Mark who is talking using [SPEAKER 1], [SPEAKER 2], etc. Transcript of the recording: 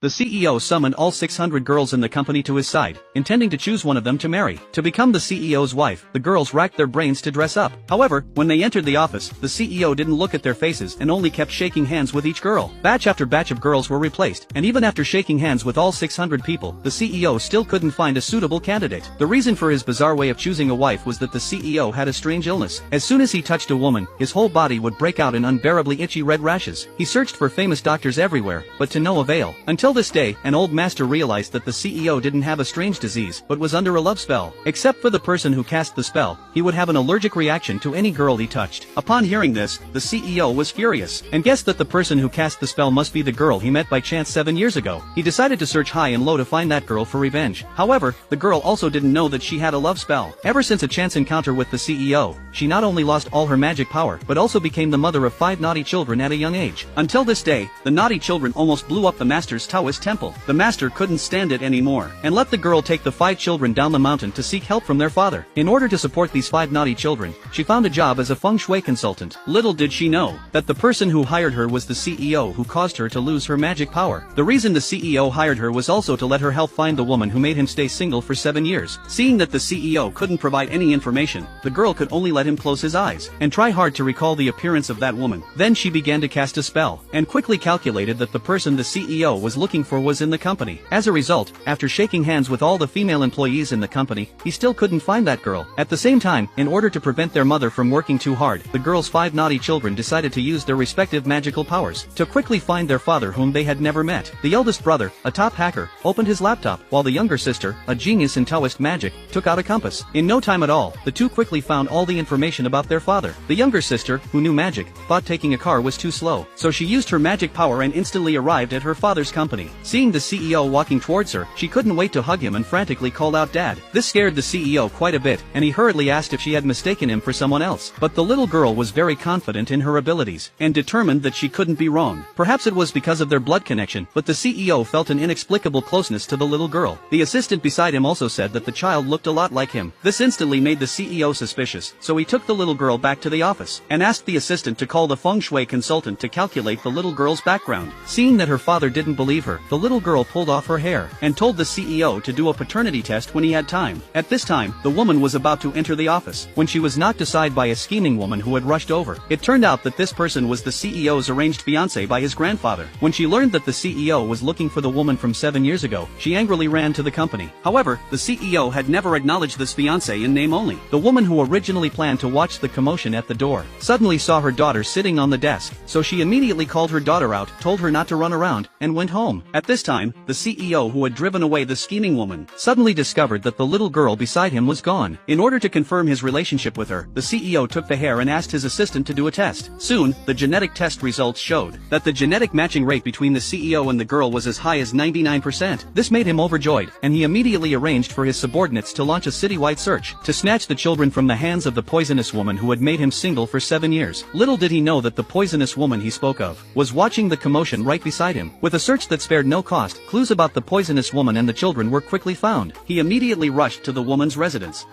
[SPEAKER 1] the CEO summoned all 600 girls in the company to his side, intending to choose one of them to marry. To become the CEO's wife, the girls racked their brains to dress up. However, when they entered the office, the CEO didn't look at their faces and only kept shaking hands with each girl. Batch after batch of girls were replaced, and even after shaking hands with all 600 people, the CEO still couldn't find a suitable candidate. The reason for his bizarre way of choosing a wife was that the CEO had a strange illness. As soon as he touched a woman, his whole body would break out in unbearably itchy red rashes. He searched for famous doctors everywhere, but to no avail. Until this day, an old master realized that the CEO didn't have a strange disease, but was under a love spell. Except for the person who cast the spell, he would have an allergic reaction to any girl he touched. Upon hearing this, the CEO was furious, and guessed that the person who cast the spell must be the girl he met by chance 7 years ago. He decided to search high and low to find that girl for revenge. However, the girl also didn't know that she had a love spell. Ever since a chance encounter with the CEO, she not only lost all her magic power, but also became the mother of 5 naughty children at a young age. Until this day, the naughty children almost blew up the master's Taoist temple. The master couldn't stand it anymore, and let the girl take the 5 children down the mountain to seek help from their father. In order to support these 5 naughty children, she found a job as a feng shui consultant. Little did she know that the person who hired her was the CEO who caused her to lose her magic power. The reason the CEO hired her was also to let her help find the woman who made him stay single for 7 years. Seeing that the CEO couldn't provide any information, the girl could only let him close his eyes and try hard to recall the appearance of that woman. Then she began to cast a spell, and quickly calculated that the person the CEO was looking for was in the company. As a result, after shaking hands with all the female employees in the company, he still couldn't find that girl. At the same time, in order to prevent their mother from working too hard, the girl's 5 naughty children decided to use their respective magical powers to quickly find their father whom they had never met. The eldest brother, a top hacker, opened his laptop, while the younger sister, a genius in Taoist magic, took out a compass. In no time at all, the two quickly found all the information about their father. The younger sister, who knew magic, thought taking a car was too slow, so she used her magic power and instantly arrived at her father's company. Seeing the CEO walking towards her, she couldn't wait to hug him and frantically called out "Dad." This scared the CEO quite a bit, and he hurriedly asked if she had mistaken him for someone else. But the little girl was very confident in her abilities, and determined that she couldn't be wrong. Perhaps it was because of their blood connection, but the CEO felt an inexplicable closeness to the little girl. The assistant beside him also said that the child looked a lot like him. This instantly made the CEO suspicious, so he took the little girl back to the office, and asked the assistant to call the feng shui consultant to calculate the little girl's background. Seeing that her father didn't believe her, the little girl pulled off her hair, and told the CEO to do a paternity test when he had time. At this time, the woman was about to enter the office, when she was knocked aside by a scheming woman who had rushed over. It turned out that this person was the CEO's arranged fiancé by his grandfather. When she learned that the CEO was looking for the woman from 7 years ago, she angrily ran to the company. However, the CEO had never acknowledged this fiancé in name only. The woman who originally planned to watch the commotion at the door suddenly saw her daughter sitting on the desk, so she immediately called her daughter out, told her not to run around, and went home. At this time, the CEO who had driven away the scheming woman suddenly discovered that the little girl beside him was gone. In order to confirm his relationship with her, the CEO took the hair and asked his assistant to do a test. Soon, the genetic test results showed that the genetic matching rate between the CEO and the girl was as high as 99%. This made him overjoyed, and he immediately arranged for his subordinates to launch a citywide search to snatch the children from the hands of the poisonous woman who had made him single for 7 years. Little did he know that the poisonous woman he spoke of was watching the commotion right beside him. With a search that spared no cost, clues about the poisonous woman and the children were quickly found. He immediately rushed to the woman's residence.